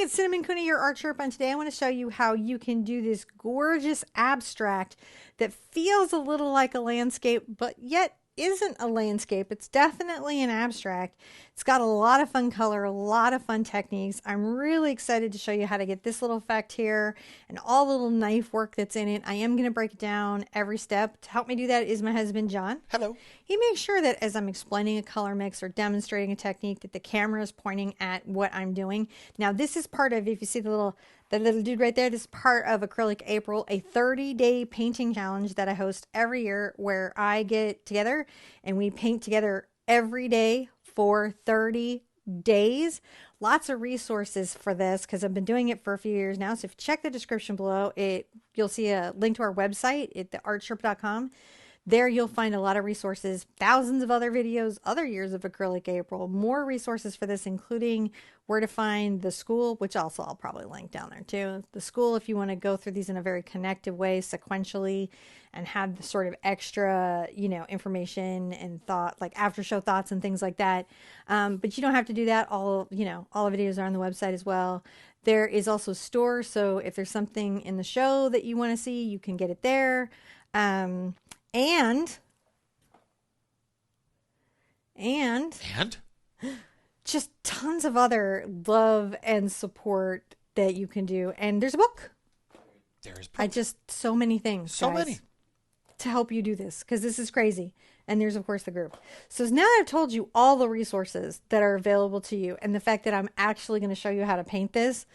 it's Cinnamon Cooney, your Art Sherpa, and today I want to show you how you can do this gorgeous abstract that feels a little like a landscape, but yet isn't a landscape. It's definitely an abstract. It's got a lot of fun color, a lot of fun techniques. I'm really excited to show you how to get this little effect here and all the little knife work that's in it. I am going to break it down every step. To help me do that is my husband, John. Hello. He makes sure that as I'm explaining a color mix or demonstrating a technique that the camera is pointing at what I'm doing. Now this is part of, if you see the little dude right there, this is part of Acrylic April, a 30-day painting challenge that I host every year where I get together and we paint together every day for 30 days. Lots of resources for this because I've been doing it for a few years now. So if you check the description below, you'll see a link to our website at theartsherpa.com. There you'll find a lot of resources, thousands of other videos, other years of Acrylic April, more resources for this, including where to find the school, which also I'll probably link down there too. The school, if you want to go through these in a very connected way, sequentially, and have the sort of extra, information and thought, like after show thoughts and things like that. But you don't have to do that. All the videos are on the website as well. There is also a store, so if there's something in the show that you want to see, you can get it there. And just tons of other love and support that you can do. And there's a book. So many things. So guys, many. to help you do this, because this is crazy. And there's, of course, the group. So now I've told you all the resources that are available to you and the fact that I'm actually going to show you how to paint this.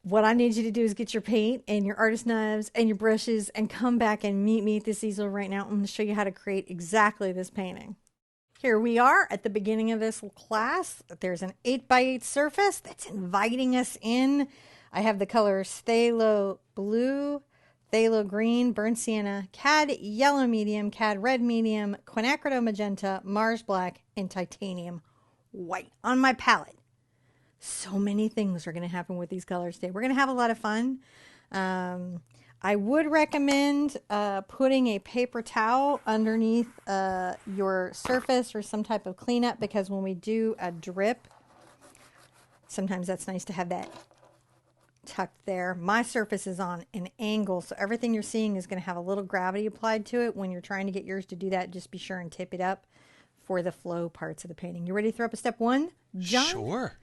What I need you to do is get your paint and your artist knives and your brushes and come back and meet me at this easel right now. I'm going to show you how to create exactly this painting. Here we are at the beginning of this class. There's an 8x8 surface that's inviting us in. I have the colors phthalo blue, phthalo green, burnt sienna, cad yellow medium, cad red medium, quinacridone magenta, Mars black, and titanium white on my palette. So many things are going to happen with these colors today. We're going to have a lot of fun. I would recommend putting a paper towel underneath your surface or some type of cleanup, because when we do a drip, sometimes that's nice to have that tucked there. My surface is on an angle, so everything you're seeing is going to have a little gravity applied to it. When you're trying to get yours to do that, just be sure and tip it up for the flow parts of the painting. You ready to throw up a step one, John? Sure.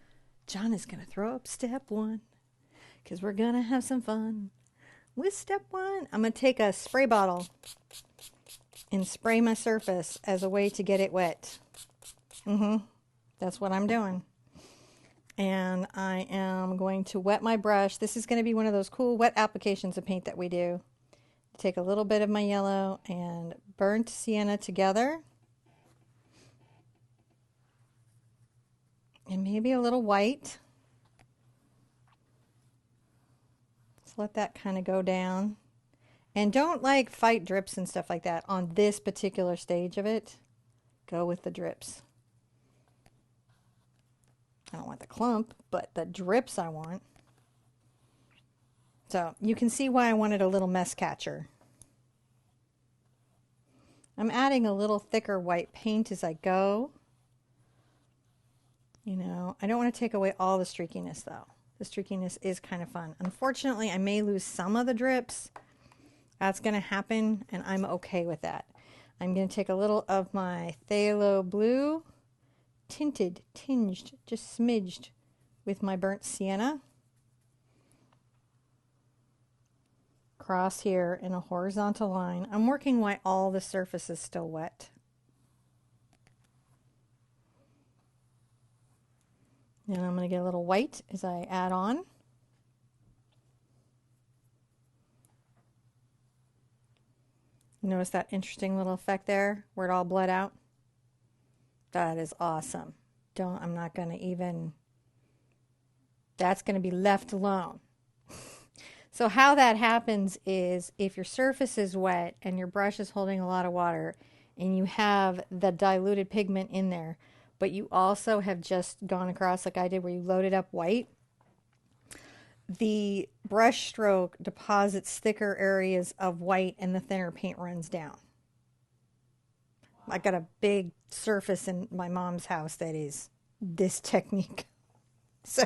John is going to throw up step one because we're going to have some fun with step one. I'm going to take a spray bottle and spray my surface as a way to get it wet. That's what I'm doing. And I am going to wet my brush. This is going to be one of those cool wet applications of paint that we do. Take a little bit of my yellow and burnt sienna together. And maybe a little white. Let's let that kind of go down. And don't fight drips and stuff like that on this particular stage of it. Go with the drips. I don't want the clump, but the drips I want. So you can see why I wanted a little mess catcher. I'm adding a little thicker white paint as I go. I don't want to take away all the streakiness, though. The streakiness is kind of fun. Unfortunately, I may lose some of the drips. That's going to happen, and I'm okay with that. I'm going to take a little of my phthalo blue, tinged, just smidged with my burnt sienna. Cross here in a horizontal line. I'm working while all the surface is still wet. And I'm going to get a little white as I add on. Notice that interesting little effect there where it all bled out? That is awesome. I'm not going to even, that's going to be left alone. So how that happens is if your surface is wet and your brush is holding a lot of water and you have the diluted pigment in there, but you also have just gone across like I did where you loaded up white, the brush stroke deposits thicker areas of white and the thinner paint runs down. I got a big surface in my mom's house that is this technique. So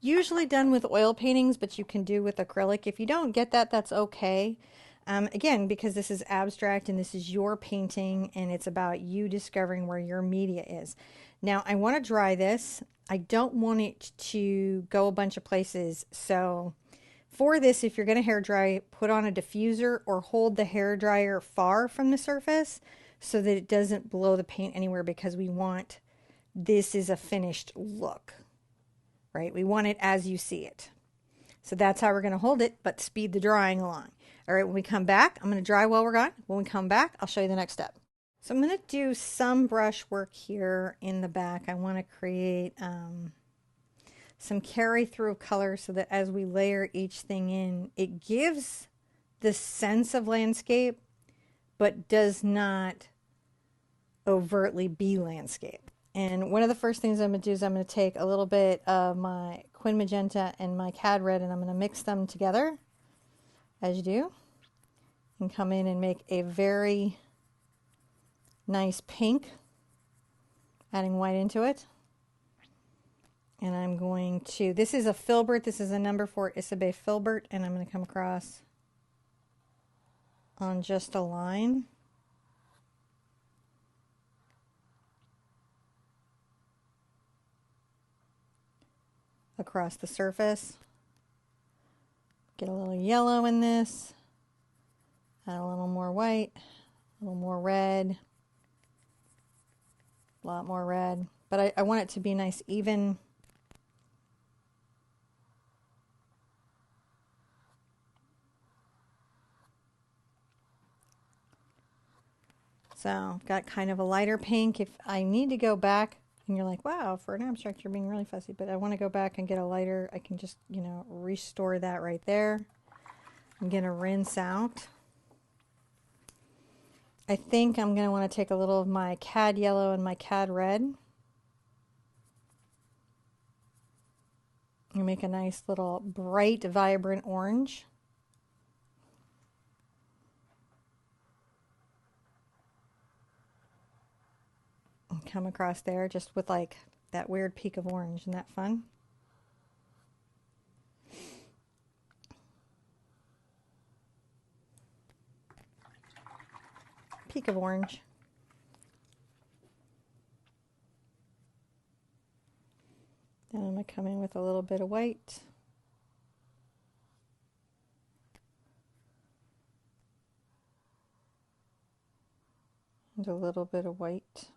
usually done with oil paintings, but you can do with acrylic. If you don't get that, that's okay. Again, because this is abstract and this is your painting and it's about you discovering where your media is. Now, I want to dry this. I don't want it to go a bunch of places. So for this, if you're going to hair dry, put on a diffuser or hold the hair dryer far from the surface so that it doesn't blow the paint anywhere, because we want this is a finished look, right? We want it as you see it. So that's how we're going to hold it, but speed the drying along. All right, when we come back, I'm going to dry while we're gone. When we come back, I'll show you the next step. So I'm going to do some brush work here in the back. I want to create some carry through color so that as we layer each thing in, it gives the sense of landscape, but does not overtly be landscape. And one of the first things I'm going to do is I'm going to take a little bit of my Quin Magenta and my Cad Red, and I'm going to mix them together, as you do, and come in and make a very nice pink, adding white into it. And I'm going to, this is a filbert, this is a number 4 Isabey filbert, and I'm going to come across on just a line. Across the surface. Get a little yellow in this, add a little more white, a little more red, a lot more red, but I want it to be nice, even. So got kind of a lighter pink. If I need to go back, and you're like, wow, for an abstract, you're being really fussy, but I want to go back and get a lighter, I can just, you know, restore that right there. I'm going to rinse out. I think I'm going to want to take a little of my Cad Yellow and my Cad Red and make a nice little bright, vibrant orange. And come across there just with like that weird peak of orange. Isn't that fun? Peak of orange. Then I'm going to come in with a little bit of white. And a little bit of white.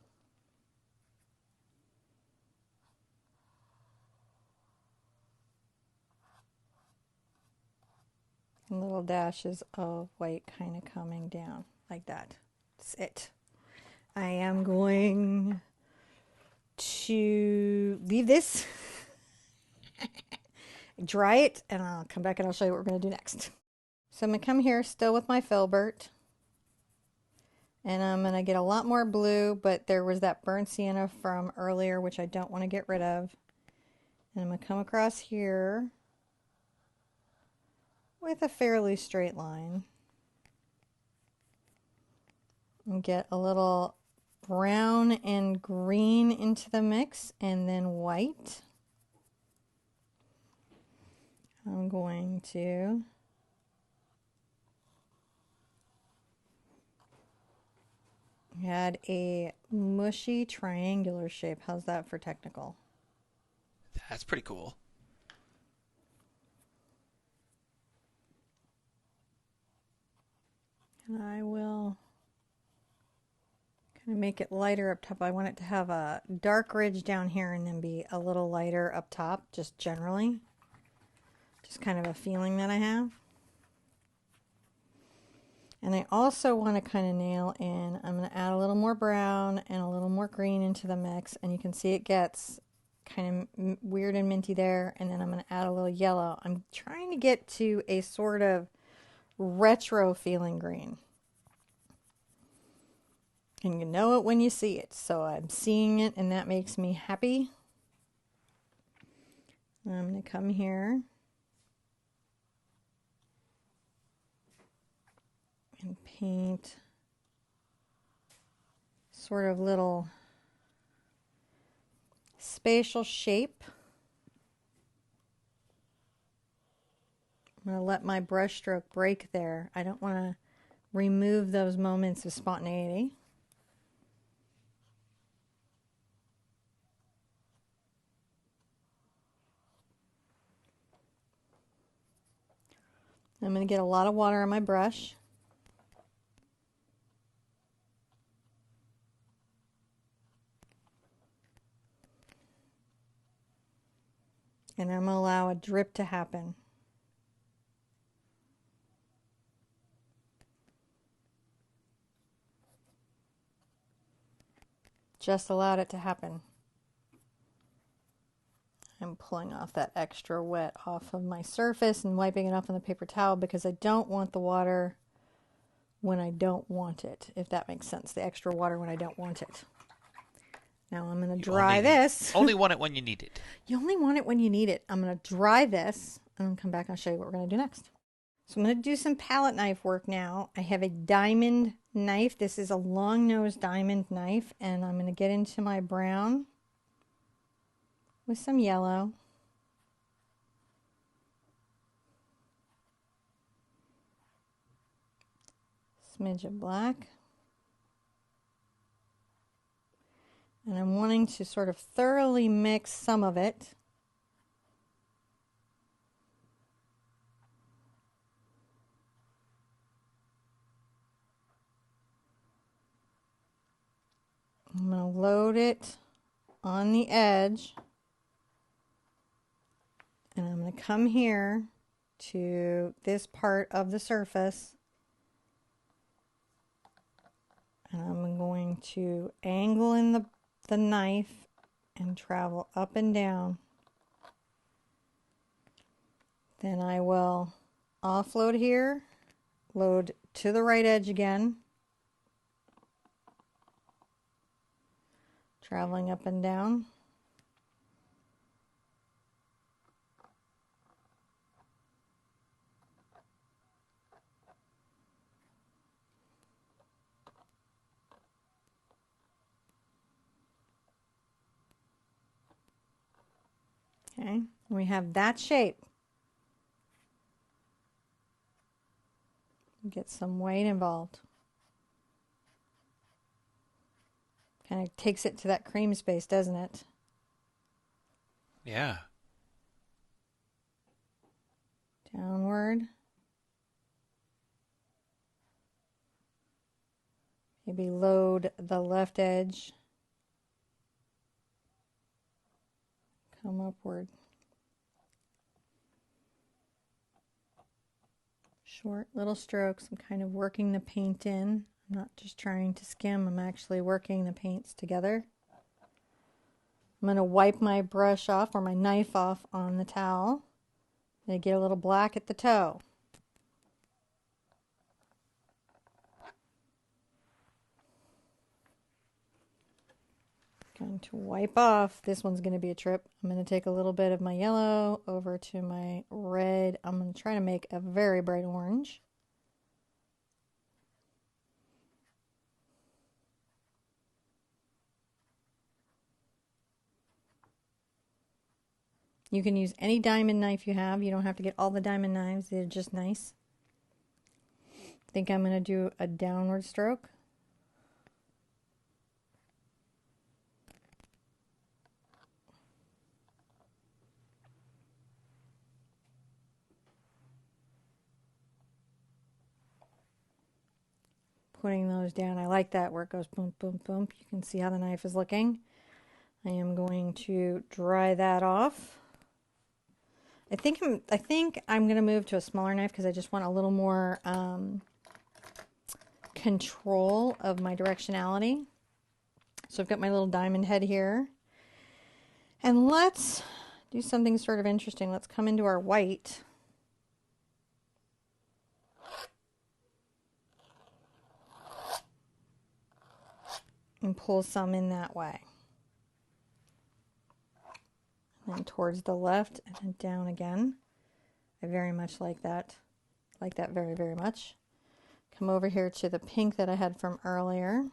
And little dashes of white kind of coming down like that. That's it. I am going to leave this, dry it, and I'll come back and I'll show you what we're going to do next. So I'm going to come here still with my filbert, and I'm going to get a lot more blue, but there was that burnt sienna from earlier, which I don't want to get rid of. And I'm going to come across here with a fairly straight line and get a little brown and green into the mix, and then white. I'm going to add a mushy triangular shape. How's that for technical? That's pretty cool. And I will kind of make it lighter up top. I want it to have a dark ridge down here and then be a little lighter up top, just generally. Just kind of a feeling that I have. And I also want to kind of nail in, I'm going to add a little more brown and a little more green into the mix, and you can see it gets kind of weird and minty there, and then I'm going to add a little yellow. I'm trying to get to a sort of retro feeling green. And you know it when you see it, so I'm seeing it and that makes me happy. And I'm going to come here and paint sort of little spatial shape I'm going to let my brush stroke break there. I don't want to remove those moments of spontaneity. I'm going to get a lot of water on my brush. And I'm going to allow a drip to happen. Just allowed it to happen. I'm pulling off that extra wet off of my surface and wiping it off on the paper towel because I don't want the water when I don't want it, if that makes sense. The extra water when I don't want it. Now I'm going to dry this. Only want it when you need it. You only want it when you need it. I'm going to dry this and then come back and I'll show you what we're going to do next. So I'm going to do some palette knife work now. I have a diamond knife. This is a long nose diamond knife, and I'm going to get into my brown with some yellow. Smidge of black. And I'm wanting to sort of thoroughly mix some of it. I'm going to load it on the edge. And I'm going to come here to this part of the surface. And I'm going to angle in the knife and travel up and down. Then I will offload here, load to the right edge again, traveling up and down. Okay, we have that shape. Get some weight involved. Kind of takes it to that cream space, doesn't it? Yeah. Downward. Maybe load the left edge. Come upward. Short little strokes. I'm kind of working the paint in. I'm not just trying to skim. I'm actually working the paints together. I'm going to wipe my brush off or my knife off on the towel. I get a little black at the toe. Going to wipe off. This one's going to be a trip. I'm going to take a little bit of my yellow over to my red. I'm going to try to make a very bright orange. You can use any diamond knife you have. You don't have to get all the diamond knives. They're just nice. I think I'm going to do a downward stroke. Putting those down. I like that where it goes boom, boom, boom. You can see how the knife is looking. I am going to dry that off. I think I'm going to move to a smaller knife because I just want a little more control of my directionality. So I've got my little diamond head here. And let's do something sort of interesting. Let's come into our white. And pull some in that way. And then towards the left and then down again. I very much like that. Like that very, very much. Come over here to the pink that I had from earlier.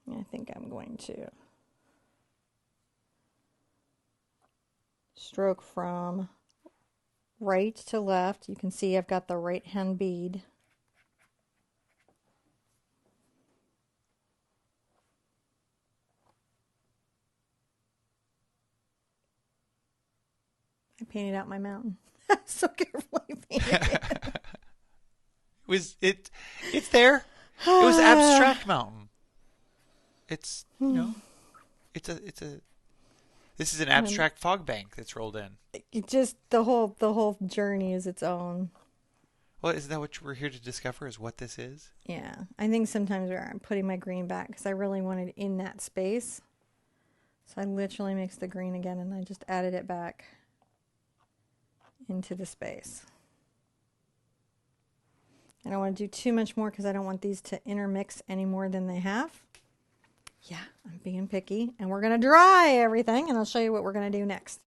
I think I'm going to stroke from right to left. You can see I've got the right hand bead. I painted out my mountain. So carefully painted it. It's there. It was abstract mountain. It's it's a this is an abstract fog bank that's rolled in. It just the whole journey is its own. Well, isn't that what we're here to discover? Is what this is? Yeah, I think sometimes where I'm putting my green back because I really wanted in that space. So I literally mixed the green again and I just added it back into the space. I don't want to do too much more because I don't want these to intermix any more than they have. Yeah, I'm being picky. And we're going to dry everything and I'll show you what we're going to do next.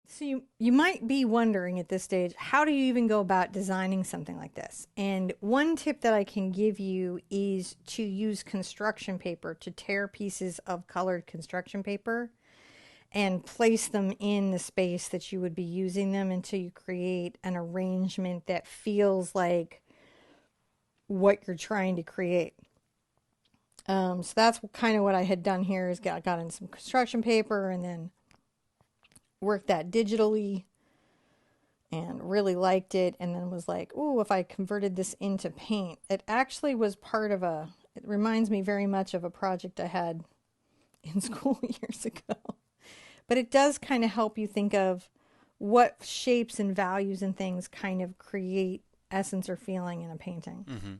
So you might be wondering at this stage, how do you even go about designing something like this? And one tip that I can give you is to use construction paper, to tear pieces of colored construction paper and place them in the space that you would be using them until you create an arrangement that feels like what you're trying to create. So that's kind of what I had done here is got in some construction paper and then worked that digitally and really liked it, and then was like, oh, if I converted this into paint. It actually was part of it reminds me very much of a project I had in school years ago. But it does kind of help you think of what shapes and values and things kind of create essence or feeling in a painting. Mm-hmm.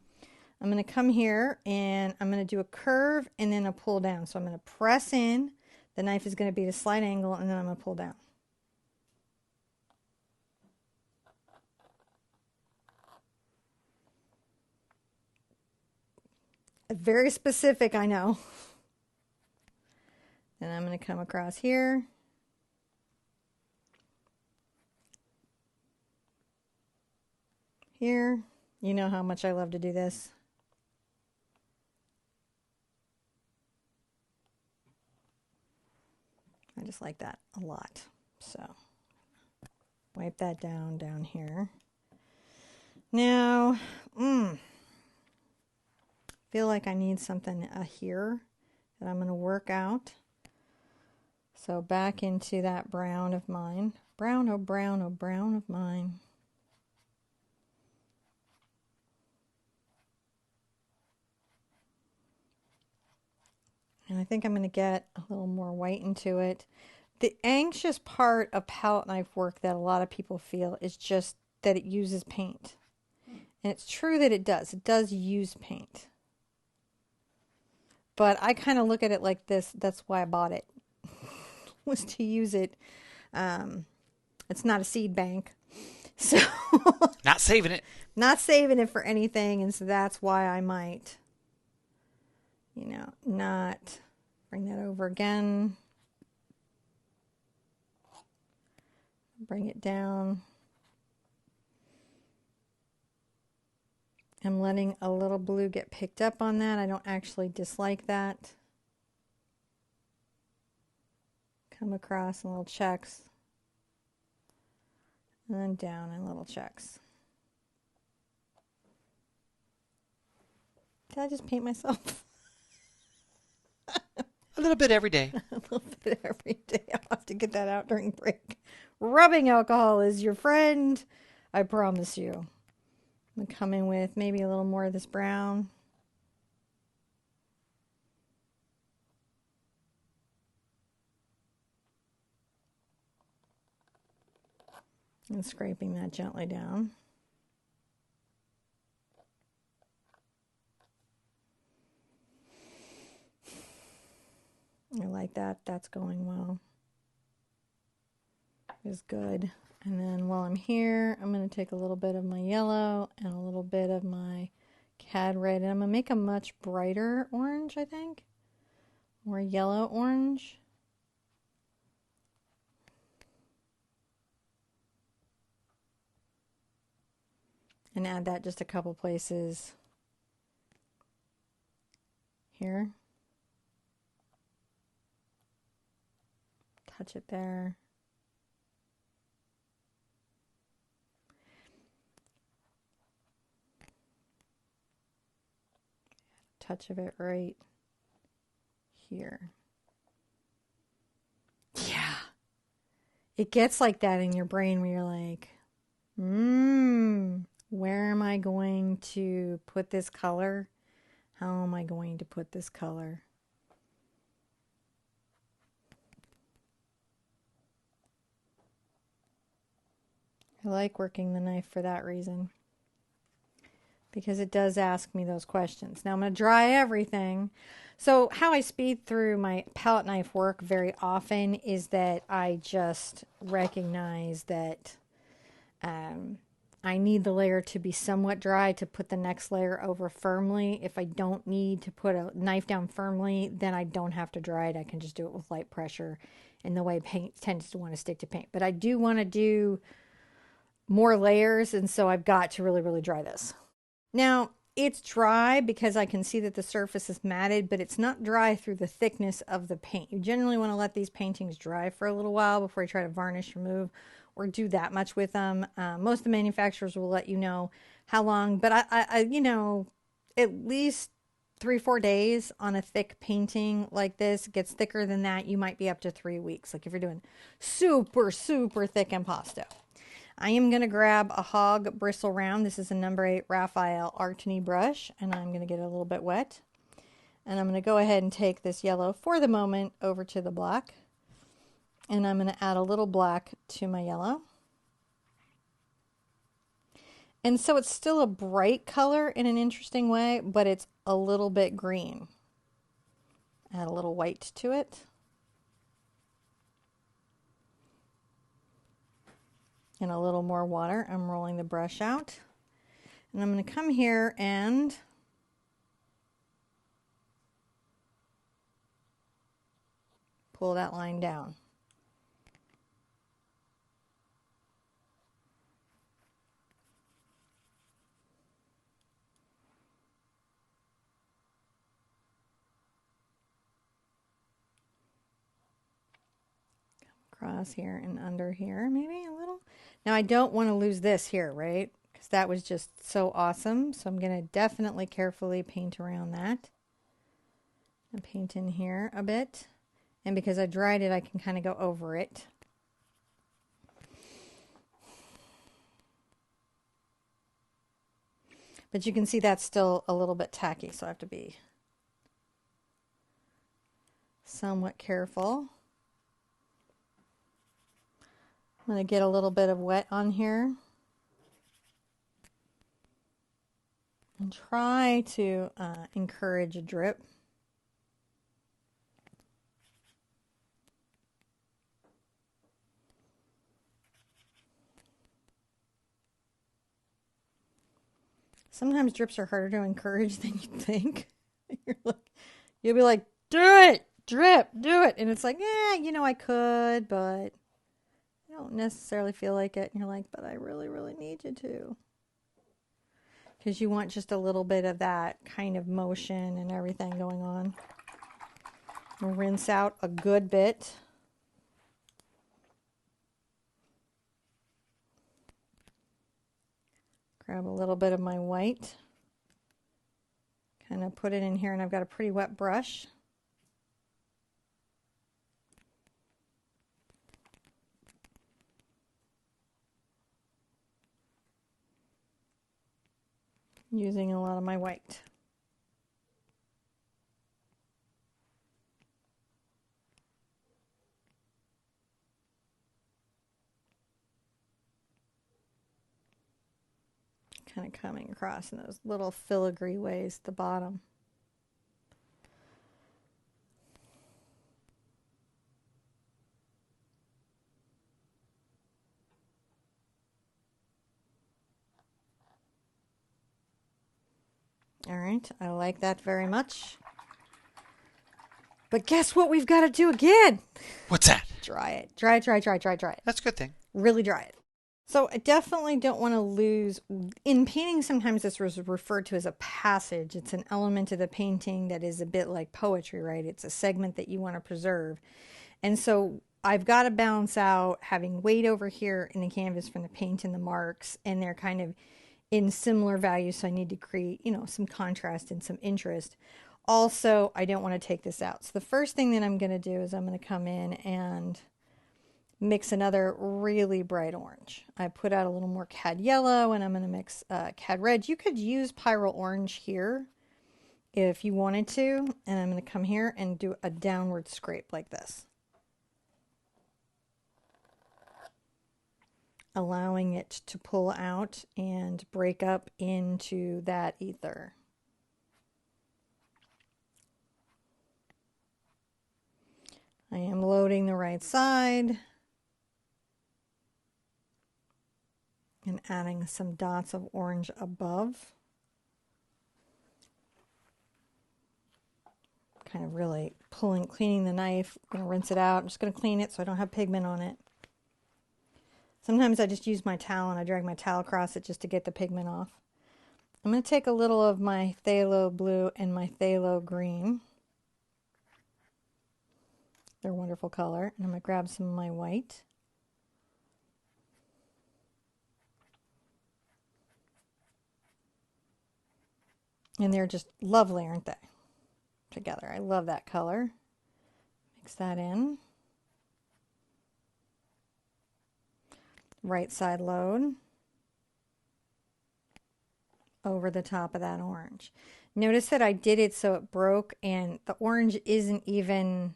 I'm going to come here and I'm going to do a curve and then a pull down. So I'm going to press in. The knife is going to be at a slight angle and then I'm going to pull down. Very specific, I know. Then I'm going to come across here. Here. You know how much I love to do this. I just like that a lot. So wipe that down here. Now, feel like I need something here that I'm going to work out. So back into that brown of mine. Brown, oh brown, oh brown of mine. And I think I'm going to get a little more white into it. The anxious part of palette knife work that a lot of people feel is just that it uses paint. And it's true that it does. It does use paint. But I kind of look at it like this. That's why I bought it. Was to use it. It's not a seed bank. So not saving it. Not saving it for anything. And so that's why I might, not bring that over again. Bring it down. I'm letting a little blue get picked up on that. I don't actually dislike that. Come across in little checks. And then down in little checks. Did I just paint myself? A little bit every day. A little bit every day. I'll have to get that out during break. Rubbing alcohol is your friend. I promise you. I'm going to come in with maybe a little more of this brown. And scraping that gently down. I like that. That's going well. Is good. And then while I'm here, I'm going to take a little bit of my yellow and a little bit of my cad red. And I'm going to make a much brighter orange, I think. More yellow orange. And add that just a couple places here. Touch it there. touch of it right here. Yeah. It gets like that in your brain where you're like, where am I going to put this color? How am I going to put this color? I like working the knife for that reason, because it does ask me those questions. Now I'm going to dry everything. So how I speed through my palette knife work very often is that I just recognize that I need the layer to be somewhat dry to put the next layer over firmly. If I don't need to put a knife down firmly, then I don't have to dry it. I can just do it with light pressure, and the way paint tends to want to stick to paint. But I do want to do more layers, and so I've got to really, really dry this. Now, it's dry because I can see that the surface is matted, but it's not dry through the thickness of the paint. You generally want to let these paintings dry for a little while before you try to varnish, remove, or do that much with them. Most of the manufacturers will let you know how long, but I you know, at least 3-4 days on a thick painting like this. It gets thicker than that, you might be up to 3 weeks, like if you're doing super, super thick impasto. I am going to grab a hog bristle round. This is a number 8 Raphael Artany brush, and I'm going to get it a little bit wet. And I'm going to go ahead and take this yellow for the moment over to the black. And I'm going to add a little black to my yellow. And so it's still a bright color in an interesting way, but it's a little bit green. Add a little white to it. And a little more water. I'm rolling the brush out. And I'm going to come here and pull that line down. Across here and under here, maybe a little. Now I don't want to lose this here, right? Because that was just so awesome. So I'm going to definitely carefully paint around that. And paint in here a bit. And because I dried it, I can kind of go over it. But you can see that's still a little bit tacky, so I have to be somewhat careful. I'm going to get a little bit of wet on here. And try to encourage a drip. Sometimes drips are harder to encourage than you think. You'll be like, do it, drip, do it. And it's like, yeah, you know, I could, but I don't necessarily feel like it. And you're like, but I really, really need you to. Because you want just a little bit of that kind of motion and everything going on. We'll rinse out a good bit. Grab a little bit of my white. Kind of put it in here, and I've got a pretty wet brush. Using a lot of my white. Kind of coming across in those little filigree ways at the bottom. All right, I like that very much. But guess what we've got to do again? What's that? Dry it. Dry it, dry it, dry it, dry it, dry it. That's a good thing. Really dry it. So I definitely don't want to lose, in painting sometimes this was referred to as a passage. It's an element of the painting that is a bit like poetry, right? It's a segment that you want to preserve. And so I've got to balance out having weight over here in the canvas from the paint and the marks, and they're kind of in similar values, so I need to create, you know, some contrast and some interest. Also, I don't want to take this out. So the first thing that I'm going to do is I'm going to come in and mix another really bright orange. I put out a little more cad yellow, and I'm going to mix cad red. You could use pyrrole orange here if you wanted to, and I'm going to come here and do a downward scrape like this, allowing it to pull out and break up into that ether. I am loading the right side and adding some dots of orange above. Kind of really cleaning the knife. I'm going to rinse it out. I'm just going to clean it so I don't have pigment on it. Sometimes I just use my towel and I drag my towel across it just to get the pigment off. I'm going to take a little of my phthalo blue and my phthalo green. They're a wonderful color. And I'm going to grab some of my white. And they're just lovely, aren't they? Together. I love that color. Mix that in. Right side load over the top of that orange. Notice that I did it so it broke, and the orange isn't even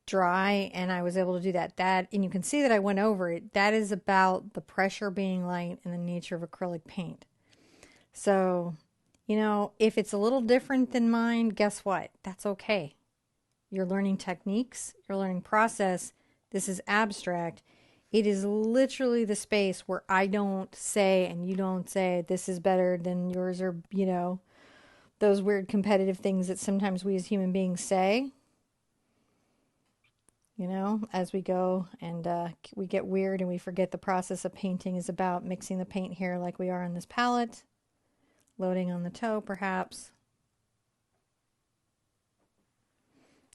dry, and I was able to do that. And you can see that I went over it. That is about the pressure being light and the nature of acrylic paint. So, you know, if it's a little different than mine, guess what? That's okay. You're learning techniques, you're learning process. This is abstract. It is literally the space where I don't say and you don't say this is better than yours, or, you know, those weird competitive things that sometimes we as human beings say. You know, as we go and we get weird and we forget the process of painting is about mixing the paint here like we are on this palette. Loading on the toe, perhaps.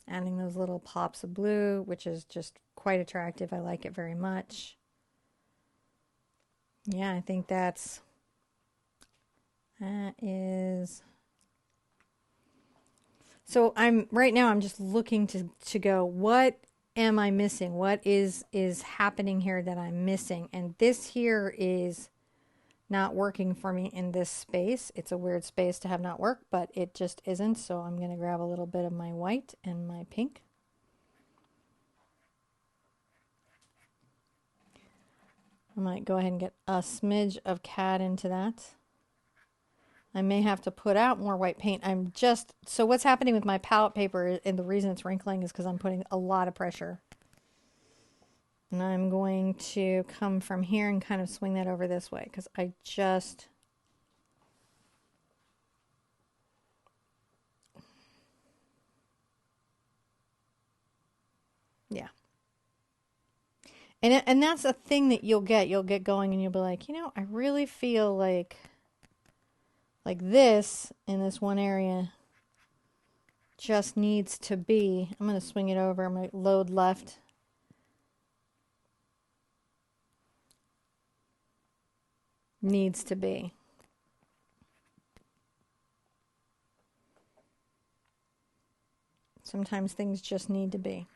Adding those little pops of blue, which is just quite attractive. I like it very much. Yeah, I think that is. So right now I'm just looking to go, what am I missing? What is happening here that I'm missing? And this here is not working for me in this space. It's a weird space to have not work, but it just isn't. So I'm going to grab a little bit of my white and my pink. I might go ahead and get a smidge of cad into that. I may have to put out more white paint. So what's happening with my palette paper, and the reason it's wrinkling is because I'm putting a lot of pressure. And I'm going to come from here and kind of swing that over this way because yeah. And that's a thing that you'll get going and you'll be like, you know, I really feel like this in this one area just needs to be. I'm going to swing it over. I'm going to load left. Needs to be. Sometimes things just need to be.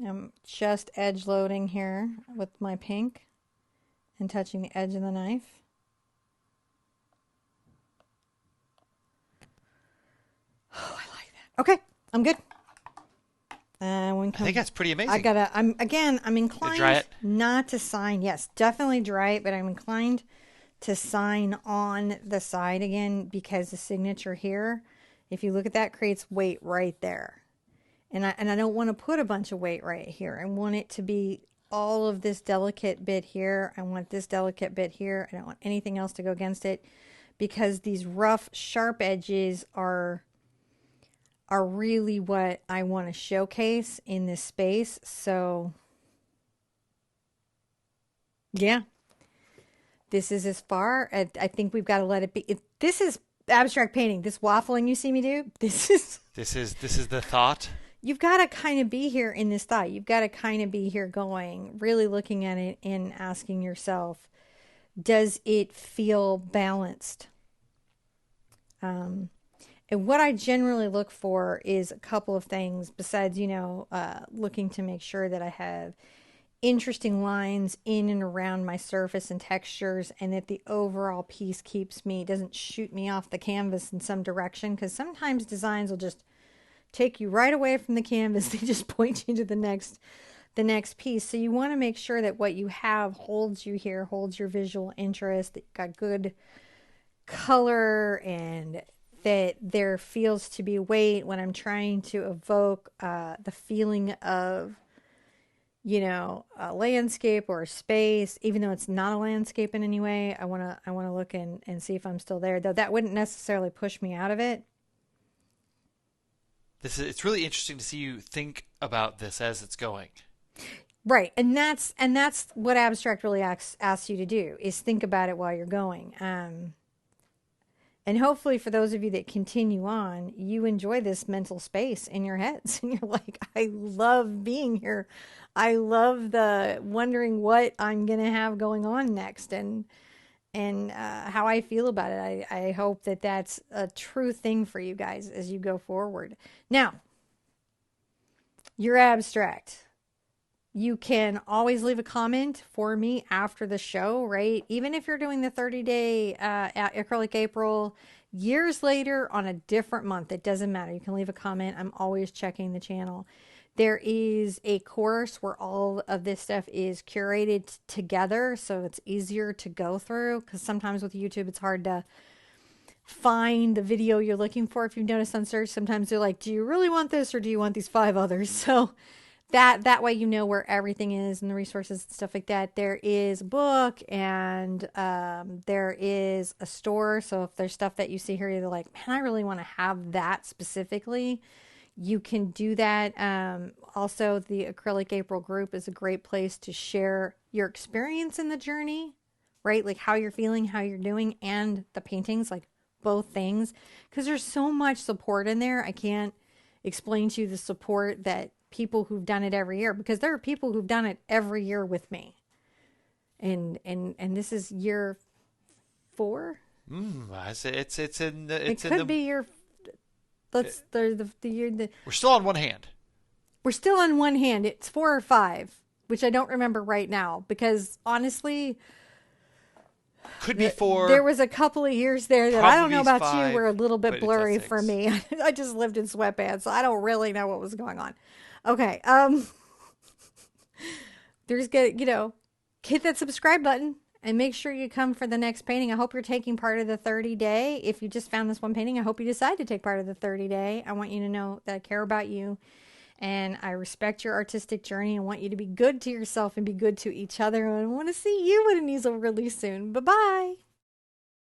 I'm just edge loading here with my pink and touching the edge of the knife. Oh, I like that. Okay, I'm good. I think that's pretty amazing. I'm inclined dry it? not to sign. Yes, definitely dry it, but I'm inclined to sign on the side again because the signature here, if you look at that, creates weight right there. And I don't want to put a bunch of weight right here. I want it to be all of this delicate bit here. I want this delicate bit here. I don't want anything else to go against it because these rough, sharp edges are really what I want to showcase in this space. So, yeah, this is as far. I think we've got to let it be. This is abstract painting, this waffling you see me do, this is This is the thought. you've got to kind of be here in this thought. You've got to kind of be here going, really looking at it and asking yourself, does it feel balanced? And what I generally look for is a couple of things besides, looking to make sure that I have interesting lines in and around my surface and textures, and that the overall piece doesn't shoot me off the canvas in some direction, because sometimes designs will just take you right away from the canvas. They just point you to the next piece. So you want to make sure that what you have holds you here, holds your visual interest, that you've got good color, and that there feels to be weight when I'm trying to evoke the feeling of, a landscape or a space, even though it's not a landscape in any way. I want to look and see if I'm still there, though that wouldn't necessarily push me out of it. It's really interesting to see you think about this as it's going. Right. And that's what abstract really asks you to do, is think about it while you're going. And hopefully for those of you that continue on, you enjoy this mental space in your heads. And you're like, I love being here. I love the wondering what I'm going to have going on next, and how I feel about it. I hope that that's a true thing for you guys as you go forward. Now, you're abstract. You can always leave a comment for me after the show, right? Even if you're doing the 30-day Acrylic April, years later on a different month, it doesn't matter. You can leave a comment. I'm always checking the channel. There is a course where all of this stuff is curated together, so it's easier to go through, because sometimes with YouTube, it's hard to find the video you're looking for. If you've noticed on search, sometimes they're like, do you really want this, or do you want these 5 others? So that way you know where everything is and the resources and stuff like that. There is a book, and there is a store. So if there's stuff that you see here, you're like, man, I really want to have that specifically, you can do that. Also, the Acrylic April group is a great place to share your experience in the journey, right? Like how you're feeling, how you're doing, and the paintings, like both things. Because there's so much support in there. I can't explain to you the support that people who've done it every year, because there are people who've done it every year with me. And this is year 4. It could be year. Let's the year that we're still on one hand. We're still on one hand. It's 4 or 5, which I don't remember right now, because honestly, could be 4. There was a couple of years there that I don't know about 5, you, were a little bit blurry for 6. me. I just lived in sweatpants, so I don't really know what was going on. Okay, there's good, hit that subscribe button and make sure you come for the next painting. I hope you're taking part of the 30-day. If you just found this one painting, I hope you decide to take part of the 30-day. I want you to know that I care about you, and I respect your artistic journey, and want you to be good to yourself and be good to each other. And I want to see you at an easel really soon. Bye-bye.